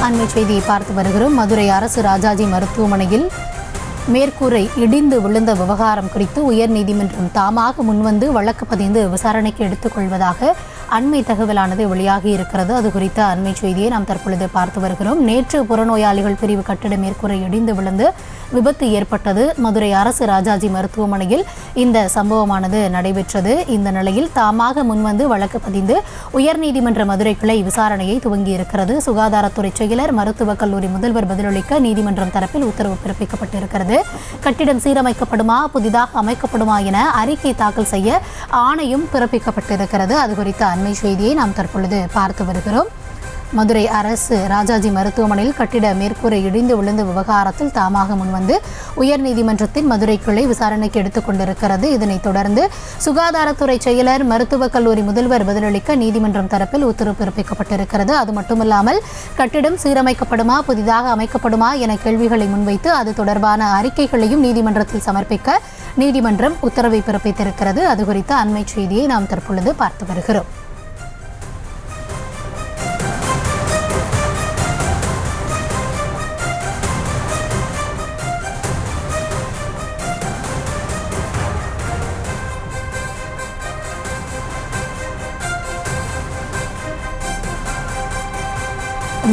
அண்மை செய்தியை பார்த்து வருகிறோம். மதுரை அரசு ராஜாஜி மருத்துவமனையில் மேற்கூரை இடிந்து விழுந்த விவகாரம் குறித்து உயர்நீதிமன்றம் தாமாக முன்வந்து வழக்கு பதிந்து விசாரணைக்கு எடுத்துக்கொள்வதாக அண்மை தகவலானது வெளியாகி இருக்கிறது. அது குறித்த அண்மை செய்தியை நாம் தற்பொழுது பார்த்து வருகிறோம். நேற்று புறநோயாளிகள் பிரிவு கட்டிட மேற்கூரை இடிந்து விழுந்து விபத்து ஏற்பட்டது. மதுரை அரசு ராஜாஜி மருத்துவமனையில் இந்த சம்பவமானது நடைபெற்றது. இந்த நிலையில் தாமாக முன்வந்து வழக்கு பதிந்து உயர்நீதிமன்ற மதுரை கிளை விசாரணையை துவங்கியிருக்கிறது. சுகாதாரத்துறை செயலர், மருத்துவக் கல்லூரி முதல்வர் பதிலளிக்க நீதிமன்றம் தரப்பில் உத்தரவு பிறப்பிக்கப்பட்டிருக்கிறது. கட்டிடம் சீரமைக்கப்படுமா, புதிதாக அமைக்கப்படுமா என அறிக்கை தாக்கல் செய்ய ஆணையும் பிறப்பிக்கப்பட்டிருக்கிறது. அது குறித்த அண்மை செய்தியை நாம் தற்பொழுது பார்த்து வருகிறோம். மதுரை அரசு ராஜாஜி மருத்துவமனையில் கட்டிட மேற்கூரை இடிந்து விழுந்த விவகாரத்தில் தாமாக முன்வந்து உயர்நீதிமன்றத்தின் மதுரை கிளை விசாரணைக்கு எடுத்துக் கொண்டிருக்கிறது. இதனைத் தொடர்ந்து சுகாதாரத்துறை செயலர், மருத்துவக் கல்லூரி முதல்வர் பதிலளிக்க நீதிமன்றம் தரப்பில் உத்தரவு பிறப்பிக்கப்பட்டிருக்கிறது. அது மட்டுமல்லாமல் கட்டிடம் சீரமைக்கப்படுமா, புதிதாக அமைக்கப்படுமா என கேள்விகளை முன்வைத்து அது தொடர்பான அறிக்கைகளையும் நீதிமன்றத்தில் சமர்ப்பிக்க நீதிமன்றம் உத்தரவை பிறப்பித்திருக்கிறது. அது குறித்த அண்மை செய்தியை நாம் தற்பொழுது பார்த்து வருகிறோம்.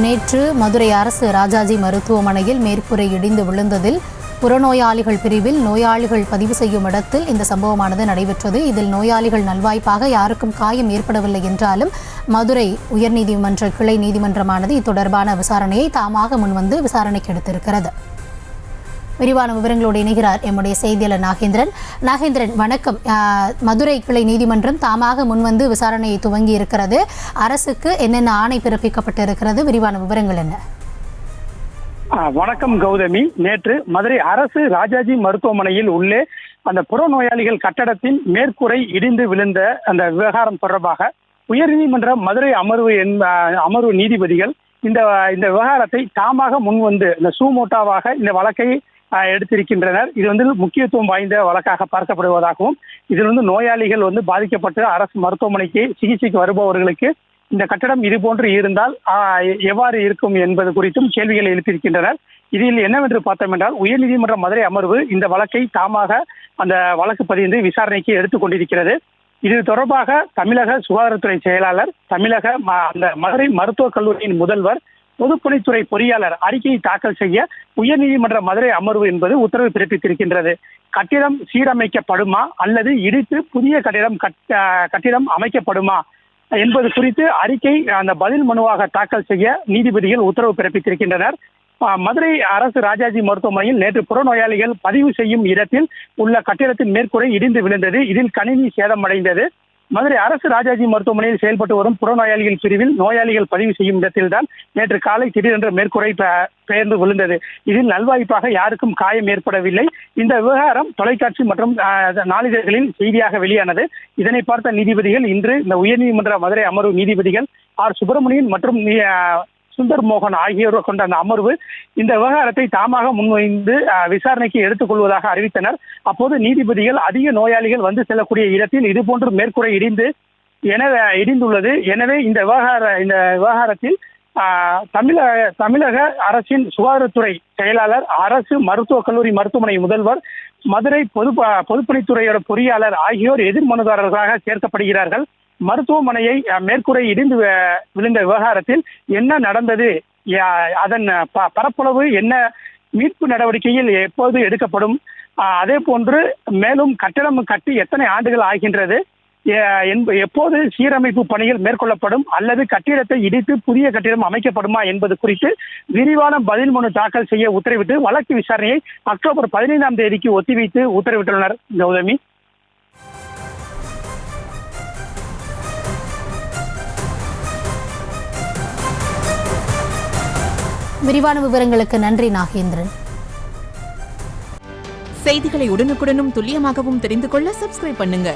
நேற்று மதுரை அரசு ராஜாஜி மருத்துவமனையில் மேற்கூரை இடிந்து விழுந்ததில் புறநோயாளிகள் பிரிவில் நோயாளிகள் பதிவு செய்யும் இடத்தில் இந்த சம்பவமானது நடைபெற்றது. இதில் நோயாளிகள் நல்வாய்ப்பாக யாருக்கும் காயம் ஏற்படவில்லை என்றாலும் மதுரை உயர்நீதிமன்ற கிளை நீதிமன்றமானது இத்தொடர்பான விசாரணையை தாமாக முன்வந்து விசாரணைக்கு எடுத்திருக்கிறது. விரிவான விவரங்களோடு இணைகிறார் எம்முடைய செய்தியாளர் நாகேந்திரன். வணக்கம். மதுரை கிளை நீதிமன்றம் தாமாக முன்வந்து விசாரணையை துவங்கி இருக்கிறது. அரசுக்கு என்னென்ன ஆணை பிறப்பிக்கப்பட்டிருக்கிறது? விரிவான விவரங்கள் என்ன? வணக்கம் கௌதமி. நேற்று மதுரை அரசு ராஜாஜி மருத்துவமனையில் உள்ளே அந்த புறநோயாளிகள் கட்டடத்தின் மேற்கூரை இடிந்து விழுந்த அந்த விவகாரம் தொடர்பாக உயர்நீதிமன்ற மதுரை அமர்வு நீதிபதிகள் இந்த விவகாரத்தை தாமாக முன்வந்து இந்த சூமோட்டாவாக இந்த வழக்கை எடுத்திருக்கின்றனர். இது முக்கியத்துவம் வாய்ந்த வழக்காக பார்க்கப்படுவதாகவும் இதில் நோயாளிகள் பாதிக்கப்பட்டு அரசு மருத்துவமனைக்கு சிகிச்சைக்கு வருபவர்களுக்கு இந்த கட்டடம் இது போன்று இருந்தால் எவ்வாறு இருக்கும் என்பது குறித்தும் கேள்விகளை எழுப்பியிருக்கின்றனர். இதில் என்னவென்று பார்த்தோம் என்றால் உயர்நீதிமன்ற மதுரை அமர்வு இந்த வழக்கை தாமாக அந்த வழக்கு பதிந்து விசாரணைக்கு எடுத்துக்கொண்டிருக்கிறது. இது தொடர்பாக தமிழக சுகாதாரத்துறை செயலாளர், தமிழக அந்த மதுரை மருத்துவக் கல்லூரியின் முதல்வர், பொதுப்பணித்துறை பொறியாளர் அறிக்கையை தாக்கல் செய்ய உயர்நீதிமன்ற மதுரை அமர்வு என்பது உத்தரவு பிறப்பித்திருக்கின்றது. கட்டிடம் சீரமைக்கப்படுமா அல்லது இடித்து புதிய கட்டிடம் அமைக்கப்படுமா என்பது குறித்து அறிக்கை அந்த பதில் மனுவாக தாக்கல் செய்ய நீதிபதிகள் உத்தரவு பிறப்பித்திருக்கின்றனர். மதுரை அரசு ராஜாஜி மருத்துவமனையில் நேற்று புறநோயாளிகள் பதிவு செய்யும் இடத்தில் உள்ள கட்டிடத்தின் மேற்கூரை இடிந்து விழுந்தது. இதில் கணினி சேதமடைந்தது. மதுரை அரசு ராஜாஜி மருத்துவமனையில் செயல்பட்டு வரும் புறநோயாளிகள் பிரிவில் நோயாளிகள் பதிவு செய்யும் இடத்தில்தான் நேற்று காலை திடீரென்று மேற்கூரை பெயர்ந்து விழுந்தது. இதில் நல்வாய்ப்பாக யாருக்கும் காயம் ஏற்படவில்லை. இந்த விவகாரம் தொலைக்காட்சி மற்றும் நாளிதழ்களில் செய்தியாக வெளியானது. இதனை பார்த்த நீதிபதிகள் இன்று இந்த உயர்நீதிமன்ற மதுரை அமர்வு நீதிபதிகள் ஆர் சுப்பிரமணியன் மற்றும் சுந்தர் மோகன் ஆகியோர் கொண்ட அந்த அமர்வு இந்த விவகாரத்தை தாமாக முன்வைந்து விசாரணைக்கு எடுத்துக்கொள்வதாக அறிவித்தனர். அப்போது நீதிபதிகள் அதிக நோயாளிகள் செல்லக்கூடிய இடத்தில் இதுபோன்று மேற்கூரை இடிந்துள்ளது. எனவே இந்த விவகாரத்தில் தமிழக அரசின் சுகாதாரத்துறை செயலாளர், அரசு மருத்துவக் கல்லூரி மருத்துவமனை முதல்வர், மதுரை பொதுப்பணித்துறையோட பொறியாளர் ஆகியோர் எதிர் மனுதாரர்களாக சேர்க்கப்படுகிறார்கள். மருத்துவமனையை மேற்கூரை இடிந்து விழுந்த விவகாரத்தில் என்ன நடந்தது, அதன் பரப்பளவு என்ன, மீட்பு நடவடிக்கையில் எப்போது எடுக்கப்படும், அதே போன்று மேலும் கட்டிடம் கட்டி எத்தனை ஆண்டுகள் ஆகின்றது, எப்போது சீரமைப்பு பணிகள் மேற்கொள்ளப்படும் அல்லது கட்டிடத்தை இடித்து புதிய கட்டிடம் அமைக்கப்படுமா என்பது குறித்து விரிவான பதில் மனு தாக்கல் செய்ய உத்தரவிட்டு வழக்கு விசாரணையை அக்டோபர் 15ஆம் தேதிக்கு ஒத்திவைத்து உத்தரவிட்டுள்ளனர். கௌதமி. விரிவான விவரங்களுக்கு நன்றி நாகேந்திரன். செய்திகளை உடனுக்குடனும் துல்லியமாகவும் தெரிந்து கொள்ள சப்ஸ்கிரைப் பண்ணுங்க.